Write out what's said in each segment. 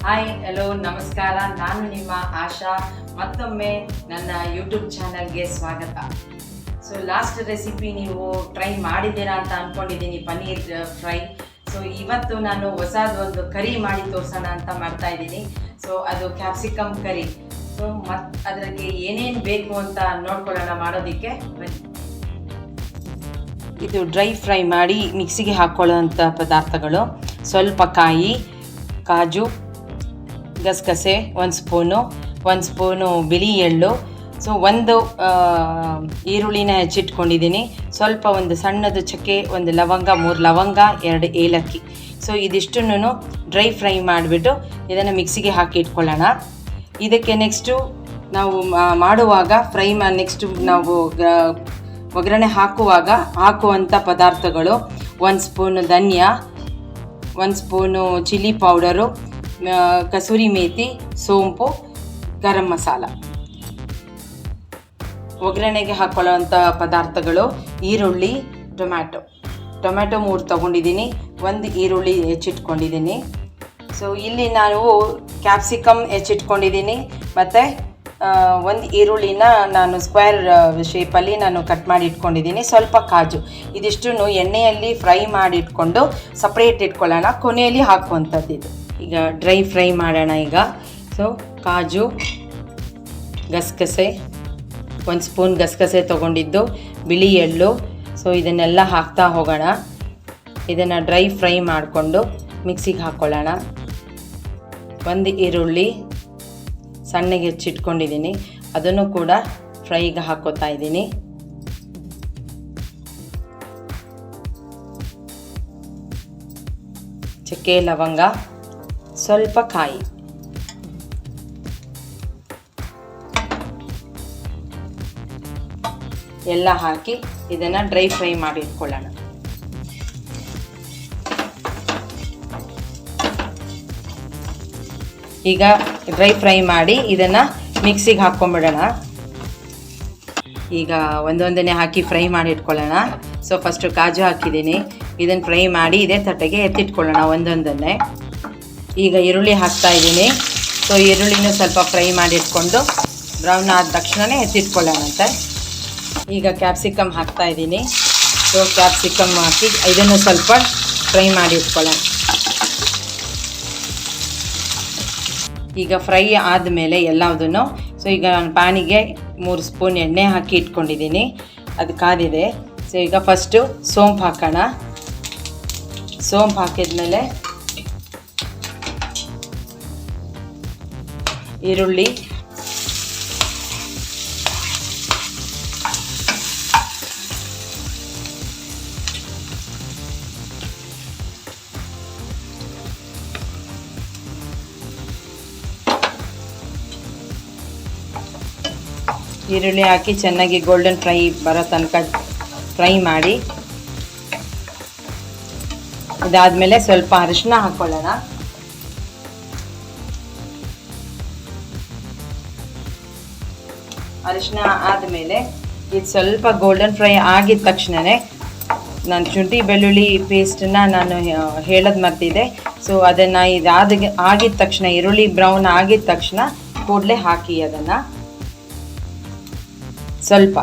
Hi hello ನಮಸ್ಕಾರ. ನಾನು ನಿಮ್ಮ ಆಶಾ. ಮತ್ತೊಮ್ಮೆ ನನ್ನ ಯೂಟ್ಯೂಬ್ ಚಾನಲ್ಗೆ ಸ್ವಾಗತ. ಸೊ ಲಾಸ್ಟ್ ರೆಸಿಪಿ ನೀವು ಟ್ರೈ ಮಾಡಿದ್ದೀರಾ ಅಂತ ಅಂದ್ಕೊಂಡಿದ್ದೀನಿ, ಪನ್ನೀರ್ ಫ್ರೈ. ಸೊ ಇವತ್ತು ನಾನು ಹೊಸದೊಂದು ಕರಿ ಮಾಡಿ ತೋರಿಸೋಣ ಅಂತ ಮಾಡ್ತಾ ಇದ್ದೀನಿ. ಸೊ ಅದು ಕ್ಯಾಪ್ಸಿಕಮ್ ಕರಿ. ಸೊ ಅದಕ್ಕೆ ಏನೇನು ಬೇಕು ಅಂತ ನೋಡ್ಕೊಳ್ಳೋಣ ಮಾಡೋದಕ್ಕೆ ಬನ್ನಿ. ಇದು ಡ್ರೈ ಫ್ರೈ ಮಾಡಿ ಮಿಕ್ಸಿಗೆ ಹಾಕ್ಕೊಳ್ಳೋವಂಥ ಪದಾರ್ಥಗಳು: ಸ್ವಲ್ಪ ಕಾಯಿ, ಕಾಜು, ಗಸಗಸೆ, ಒಂದು ಸ್ಪೂನು ಬಿಳಿ ಎಳ್ಳು, ಸೊ ಒಂದು ಈರುಳ್ಳಿನ ಹೆಚ್ಚಿಟ್ಕೊಂಡಿದ್ದೀನಿ, ಸ್ವಲ್ಪ ಒಂದು ಸಣ್ಣದು ಚಕ್ಕೆ, ಒಂದು ಲವಂಗ, 3 ಲವಂಗ, 2 ಏಲಕ್ಕಿ. ಸೊ ಇದಿಷ್ಟನ್ನು ಡ್ರೈ ಫ್ರೈ ಮಾಡಿಬಿಟ್ಟು ಇದನ್ನು ಮಿಕ್ಸಿಗೆ ಹಾಕಿ ಇಟ್ಕೊಳ್ಳೋಣ. ಇದಕ್ಕೆ ನೆಕ್ಸ್ಟು ನಾವು ಮಾಡುವಾಗ ನೆಕ್ಸ್ಟು ನಾವು ಒಗ್ಗರಣೆ ಹಾಕುವಂಥ ಪದಾರ್ಥಗಳು: 1 ಸ್ಪೂನು ಧನಿಯಾ, 1 spoon chilli powder, kasuri methi, ಸೋಂಪು, ಗರಂ ಮಸಾಲ. ಒಗ್ಗರಣೆಗೆ ಹಾಕೊಳ್ಳುವಂಥ ಪದಾರ್ಥಗಳು: ಈರುಳ್ಳಿ, ಟೊಮ್ಯಾಟೊ 3 ತೊಗೊಂಡಿದ್ದೀನಿ, 1 ಈರುಳ್ಳಿ ಹೆಚ್ಚಿಟ್ಕೊಂಡಿದ್ದೀನಿ. ಸೊ ಇಲ್ಲಿ ನಾನು ಕ್ಯಾಪ್ಸಿಕಮ್ ಹೆಚ್ಚಿಟ್ಕೊಂಡಿದ್ದೀನಿ, ಮತ್ತು 1 ಈರುಳ್ಳಿನ ನಾನು ಸ್ಕ್ವೇರ್ ಶೇಪಲ್ಲಿ ನಾನು ಕಟ್ ಮಾಡಿ ಇಟ್ಕೊಂಡಿದ್ದೀನಿ, ಸ್ವಲ್ಪ ಕಾಜು. ಇದಿಷ್ಟನ್ನು ಎಣ್ಣೆಯಲ್ಲಿ ಫ್ರೈ ಮಾಡಿ ಇಟ್ಕೊಂಡು ಸಪ್ರೇಟ್ ಇಟ್ಕೊಳ್ಳೋಣ, ಕೊನೆಯಲ್ಲಿ ಹಾಕುವಂಥದ್ದು ಇದು. ಈಗ ಡ್ರೈ ಫ್ರೈ ಮಾಡೋಣ. ಈಗ ಸೊ ಕಾಜು, ಗಸಗಸೆ, 1 ಸ್ಪೂನ್ ಗಸಗಸೆ ತೊಗೊಂಡಿದ್ದು, ಬಿಳಿ ಎಳ್ಳು. ಸೊ ಇದನ್ನೆಲ್ಲ ಹಾಕ್ತಾ ಹೋಗೋಣ. ಇದನ್ನು ಡ್ರೈ ಫ್ರೈ ಮಾಡಿಕೊಂಡು ಮಿಕ್ಸಿಗೆ ಹಾಕ್ಕೊಳ್ಳೋಣ. 1 ಈರುಳ್ಳಿ ಸಣ್ಣಗೆ ಹೆಚ್ಚಿಟ್ಕೊಂಡಿದ್ದೀನಿ, ಅದನ್ನು ಕೂಡ ಫ್ರೈಗೆ ಹಾಕೋತಾ ಇದ್ದೀನಿ. ಚಕ್ಕೆ, ಲವಂಗ, ಸ್ವಲ್ಪ ಕಾಯಿ. ಎಲ್ಲ ಹಾಕಿ ಇದನ್ನು ಡ್ರೈ ಫ್ರೈ ಮಾಡಿ ಇಟ್ಕೊಳ್ಳೋಣ. ಈಗ ಡ್ರೈ ಫ್ರೈ ಮಾಡಿ ಇದನ್ನು ಮಿಕ್ಸಿಗೆ ಹಾಕ್ಕೊಂಬಿಡೋಣ. ಈಗ ಒಂದೊಂದನೇ ಹಾಕಿ ಫ್ರೈ ಮಾಡಿ ಇಟ್ಕೊಳ್ಳೋಣ. ಸೊ ಫಸ್ಟು ಕಾಜು ಹಾಕಿದ್ದೀನಿ, ಇದನ್ನು ಫ್ರೈ ಮಾಡಿ ಇದೇ ತಟ್ಟೆಗೆ ಎತ್ತಿಟ್ಕೊಳ್ಳೋಣ ಒಂದೊಂದನ್ನೇ. ಈಗ ಈರುಳ್ಳಿ ಹಾಕ್ತಾ ಇದ್ದೀನಿ. ಸೊ ಈರುಳ್ಳಿನೂ ಸ್ವಲ್ಪ ಫ್ರೈ ಮಾಡಿ ಇಟ್ಕೊಂಡು ಬ್ರೌನ್ ಆದ ತಕ್ಷಣವೇ ಎತ್ತಿಟ್ಕೊಳ್ಳೋಣಂತೆ. ಈಗ ಕ್ಯಾಪ್ಸಿಕಮ್ ಹಾಕ್ತಾ ಇದ್ದೀನಿ. ಸೊ ಕ್ಯಾಪ್ಸಿಕಮ್ ಹಾಕಿ ಇದನ್ನು ಸ್ವಲ್ಪ ಫ್ರೈ ಮಾಡಿ ಇಟ್ಕೊಳ್ಳೋಣ. ಈಗ ಫ್ರೈ ಆದಮೇಲೆ ಎಲ್ಲದನ್ನು, ಸೊ ಈಗ ನಾನು ಪ್ಯಾನಿಗೆ 3 ಸ್ಪೂನ್ ಎಣ್ಣೆ ಹಾಕಿ ಇಟ್ಕೊಂಡಿದ್ದೀನಿ, ಅದು ಕಾದಿದೆ. ಸೊ ಈಗ ಫಸ್ಟು ಸೋಂಪು ಹಾಕೋಣ. ಸೋಂಪು ಹಾಕಿದ್ಮೇಲೆ ಈರುಳ್ಳಿ, ಹಾಕಿ ಚೆನ್ನಾಗಿ ಗೋಲ್ಡನ್ ಫ್ರೈ ಬರೋ ತನಕ ಫ್ರೈ ಮಾಡಿ. ಇದಾದಮೇಲೆ ಸ್ವಲ್ಪ ಅರಿಶಿನ ಹಾಕ್ಕೊಳ್ಳೋಣ. ಅರಿಶಿನ ಆದಮೇಲೆ ಇದು ಸ್ವಲ್ಪ ಗೋಲ್ಡನ್ ಫ್ರೈ ಆಗಿದ ತಕ್ಷಣವೇ ನಾನು ಶುಂಠಿ ಬೆಳ್ಳುಳ್ಳಿ ಪೇಸ್ಟನ್ನು ನಾನು ಹೇಳೋದು ಮರ್ತಿದ್ದೆ. ಸೊ ಅದನ್ನು ಆಗಿದ ತಕ್ಷಣ, ಈರುಳ್ಳಿ ಬ್ರೌನ್ ಆಗಿದ ತಕ್ಷಣ ಕೂಡಲೇ ಹಾಕಿ ಅದನ್ನು. ಸ್ವಲ್ಪ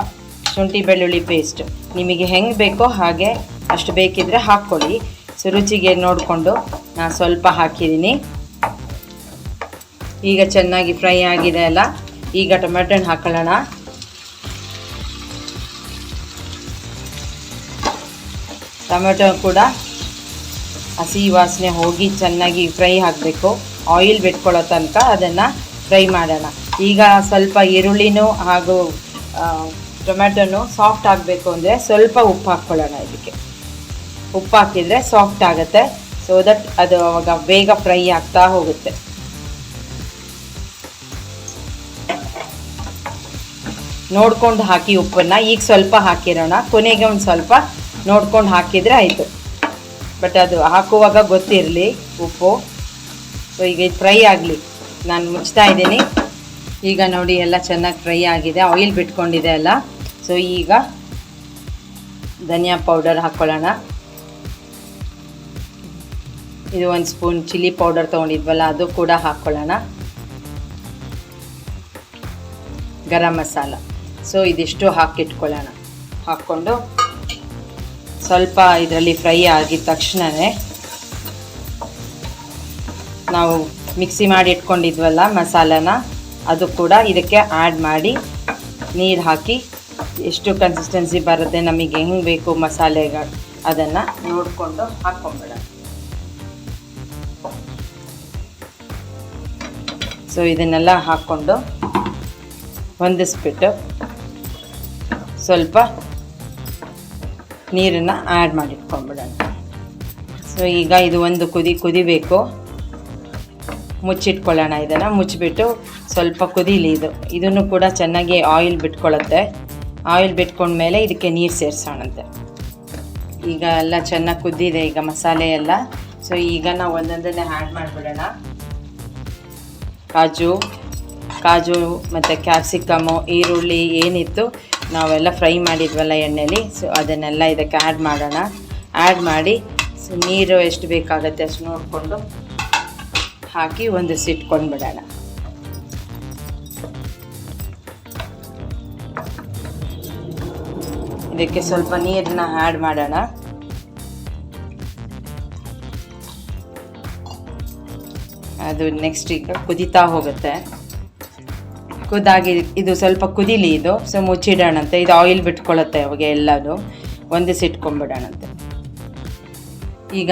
ಶುಂಠಿ ಬೆಳ್ಳುಳ್ಳಿ ಪೇಸ್ಟ್ ನಿಮಗೆ ಹೆಂಗೆ ಬೇಕೋ ಹಾಗೆ, ಅಷ್ಟು ಬೇಕಿದ್ದರೆ ಹಾಕ್ಕೊಳ್ಳಿ. ಸೊ ರುಚಿಗೆ ನೋಡಿಕೊಂಡು ನಾನು ಸ್ವಲ್ಪ ಹಾಕಿದ್ದೀನಿ. ಈಗ ಚೆನ್ನಾಗಿ ಫ್ರೈ ಆಗಿದೆ ಅಲ್ಲ. ಈಗ ಟೊಮೆಟೊನ ಹಾಕೊಳ್ಳೋಣ. ಟೊಮೆಟೊ ಕೂಡ ಹಸಿ ವಾಸನೆ ಹೋಗಿ ಚೆನ್ನಾಗಿ ಫ್ರೈ ಆಗಬೇಕು. ಆಯಿಲ್ ಬಿಟ್ಕೊಳ್ಳೋ ತನಕ ಅದನ್ನು ಫ್ರೈ ಮಾಡೋಣ. ಈಗ ಸ್ವಲ್ಪ ಈರುಳ್ಳಿನೂ ಹಾಗೂ ಟೊಮೆಟೊನು ಸಾಫ್ಟ್ ಆಗಬೇಕು ಅಂದರೆ ಸ್ವಲ್ಪ ಉಪ್ಪು ಹಾಕ್ಕೊಳ್ಳೋಣ. ಇದಕ್ಕೆ ಉಪ್ಪು ಹಾಕಿದರೆ ಸಾಫ್ಟ್ ಆಗುತ್ತೆ. ಸೊ ದಟ್ ಅದು ಅವಾಗ ಬೇಗ ಫ್ರೈ ಆಗ್ತಾ ಹೋಗುತ್ತೆ. ನೋಡ್ಕೊಂಡು ಹಾಕಿ ಉಪ್ಪನ್ನು. ಈಗ ಸ್ವಲ್ಪ ಹಾಕಿರೋಣ, ಕೊನೆಗೆ ಒಂದು ಸ್ವಲ್ಪ ನೋಡ್ಕೊಂಡು ಹಾಕಿದರೆ ಆಯಿತು. ಬಟ್ ಅದು ಹಾಕುವಾಗ ಗೊತ್ತಿರಲಿ ಉಪ್ಪು. ಸೊ ಈಗ ಇದು ಫ್ರೈ ಆಗಲಿ, ನಾನು ಮುಚ್ತಾ ಇದ್ದೀನಿ. ಈಗ ನೋಡಿ ಎಲ್ಲ ಚೆನ್ನಾಗಿ ಫ್ರೈ ಆಗಿದೆ, ಆಯಿಲ್ ಬಿಟ್ಕೊಂಡಿದೆ ಅಲ್ಲ. ಸೊ ಈಗ ಧನಿಯಾ ಪೌಡರ್ ಹಾಕ್ಕೊಳ್ಳೋಣ. ಇದು 1 ಸ್ಪೂನ್ ಚಿಲ್ಲಿ ಪೌಡರ್ ತೊಗೊಂಡಿದ್ವಲ್ಲ ಅದು ಕೂಡ ಹಾಕ್ಕೊಳ್ಳೋಣ. ಗರಂ ಮಸಾಲ, ಸೊ ಇದಿಷ್ಟು ಹಾಕಿಟ್ಕೊಳ್ಳೋಣ. ಹಾಕ್ಕೊಂಡು ಸ್ವಲ್ಪ ಇದರಲ್ಲಿ ಫ್ರೈ ಆಗಿದ ತಕ್ಷಣವೇ ನಾವು ಮಿಕ್ಸಿ ಮಾಡಿ ಇಟ್ಕೊಂಡಿದ್ವಲ್ಲ ಮಸಾಲನ, ಅದು ಕೂಡ ಇದಕ್ಕೆ ಆ್ಯಡ್ ಮಾಡಿ ನೀರು ಹಾಕಿ ಎಷ್ಟು ಕನ್ಸಿಸ್ಟೆನ್ಸಿ ಬರುತ್ತೆ ನಮಗೆ ಹೆಂಗೆ ಬೇಕು ಮಸಾಲೆಗಳು ಅದನ್ನು ನೋಡಿಕೊಂಡು ಹಾಕ್ಕೊಂಬಿಡೋಣ. ಸೊ ಇದನ್ನೆಲ್ಲ ಹಾಕ್ಕೊಂಡು ಹೊಂದಿಸ್ಬಿಟ್ಟು ಸ್ವಲ್ಪ ನೀರನ್ನು ಆ್ಯಡ್ ಮಾಡಿಟ್ಕೊಂಡ್ಬಿಡೋಣ. ಸೊ ಈಗ ಇದು ಒಂದು ಕುದಿಬೇಕು, ಮುಚ್ಚಿಟ್ಕೊಳ್ಳೋಣ. ಇದನ್ನು ಮುಚ್ಚಿಬಿಟ್ಟು ಸ್ವಲ್ಪ ಕುದೀಲಿ. ಇದನ್ನು ಕೂಡ ಚೆನ್ನಾಗಿ ಆಯಿಲ್ ಬಿಟ್ಕೊಳ್ಳುತ್ತೆ. ಆಯಿಲ್ ಬಿಟ್ಕೊಂಡ್ಮೇಲೆ ಇದಕ್ಕೆ ನೀರು ಸೇರಿಸೋಣಂತೆ. ಈಗ ಎಲ್ಲ ಚೆನ್ನಾಗಿ ಕುದ್ದಿದೆ ಈಗ ಮಸಾಲೆ ಎಲ್ಲ. ಸೊ ಈಗ ನಾವು ಒಂದೊಂದನ್ನೇ ಆ್ಯಡ್ ಮಾಡಿಬಿಡೋಣ. ಕಾಜು ಮತ್ತು ಕ್ಯಾಪ್ಸಿಕಮ್ಮು, ಈರುಳ್ಳಿ ಏನಿತ್ತು ನಾವೆಲ್ಲ ಫ್ರೈ ಮಾಡಿದ್ವಲ್ಲ ಎಣ್ಣೆಲಿ, ಸೊ ಅದನ್ನೆಲ್ಲ ಇದಕ್ಕೆ ಆ್ಯಡ್ ಮಾಡೋಣ. ಆ್ಯಡ್ ಮಾಡಿ ಸೊ ನೀರು ಎಷ್ಟು ಬೇಕಾಗುತ್ತೆ ಅಷ್ಟು ನೋಡಿಕೊಂಡು ಹಾಕಿ ಹೊಂದಿಸಿಟ್ಕೊಂಡು ಬಿಡೋಣ. ಇದಕ್ಕೆ ಸ್ವಲ್ಪ ನೀರನ್ನ ಆ್ಯಡ್ ಮಾಡೋಣ. ಅದು ನೆಕ್ಸ್ಟ್ ಈಗ ಕುದೀತಾ ಹೋಗುತ್ತೆ. ಇದು ಸ್ವಲ್ಪ ಕುದೀಲಿ. ಸೊ ಮುಚ್ಚಿಡೋಣಂತೆ. ಇದು ಆಯಿಲ್ ಬಿಟ್ಕೊಳ್ಳುತ್ತೆ ಅವಾಗ ಎಲ್ಲದು ಹೊಂದಿಸಿಟ್ಕೊಂಡ್ಬಿಡೋಣಂತೆ. ಈಗ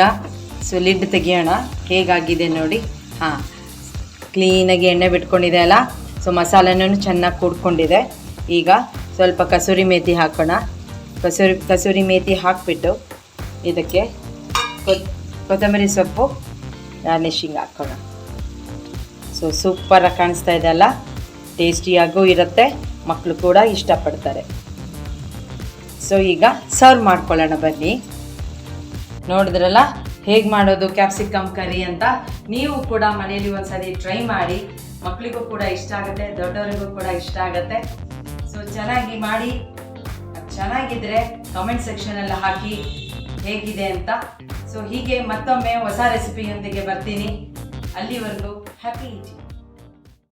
ಸೊ ಲಿಡ್ ತೆಗಿಯೋಣ. ಹೇಗಾಗಿದೆ ನೋಡಿ. ಕ್ಲೀನಾಗಿ ಎಣ್ಣೆ ಬಿಟ್ಕೊಂಡಿದೆ ಅಲ್ಲ. ಸೊ ಮಸಾಲೆನೂ ಚೆನ್ನಾಗಿ ಕೂಡ್ಕೊಂಡಿದೆ. ಈಗ ಸ್ವಲ್ಪ ಕಸೂರಿ ಮೇಥಿ ಹಾಕೋಣ. ಕಸೂರಿ ಮೇಥಿ ಹಾಕಿಬಿಟ್ಟು ಇದಕ್ಕೆ ಕೊತ್ತಂಬರಿ ಸೊಪ್ಪು ಗಾರ್ನಿಷಿಂಗ್ ಹಾಕೋಣ. ಸೊ ಸೂಪರಾಗಿ ಕಾಣಿಸ್ತಾ ಇದೆ ಅಲ್ಲ. ಟೇಸ್ಟಿಯಾಗೂ ಇರುತ್ತೆ, ಮಕ್ಕಳು ಕೂಡ ಇಷ್ಟಪಡ್ತಾರೆ. ಸೊ ಈಗ ಸರ್ವ್ ಮಾಡ್ಕೊಳ್ಳೋಣ ಬನ್ನಿ. ನೋಡಿದ್ರಲ್ಲ ಹೇಗೆ ಮಾಡೋದು ಕ್ಯಾಪ್ಸಿಕಮ್ ಕರಿ ಅಂತ. ನೀವು ಕೂಡ ಮನೆಯಲ್ಲಿ ಒಂದ್ಸರಿ ಟ್ರೈ ಮಾಡಿ. ಮಕ್ಕಳಿಗೂ ಕೂಡ ಇಷ್ಟ ಆಗುತ್ತೆ, ದೊಡ್ಡವರಿಗೂ ಕೂಡ ಇಷ್ಟ ಆಗುತ್ತೆ. ಸೊ ಚೆನ್ನಾಗಿ ಮಾಡಿ. ಚೆನ್ನಾಗಿದ್ರೆ ಕಮೆಂಟ್ ಸೆಕ್ಷನಲ್ಲಿ ಹಾಕಿ ಹೇಗಿದೆ ಅಂತ. ಸೊ ಹೀಗೆ ಮತ್ತೊಮ್ಮೆ ಹೊಸ ರೆಸಿಪಿಯೊಂದಿಗೆ ಬರ್ತೀನಿ. ಅಲ್ಲಿವರೆಗೂ ಹ್ಯಾಪಿ ಈಟಿಂಗ್.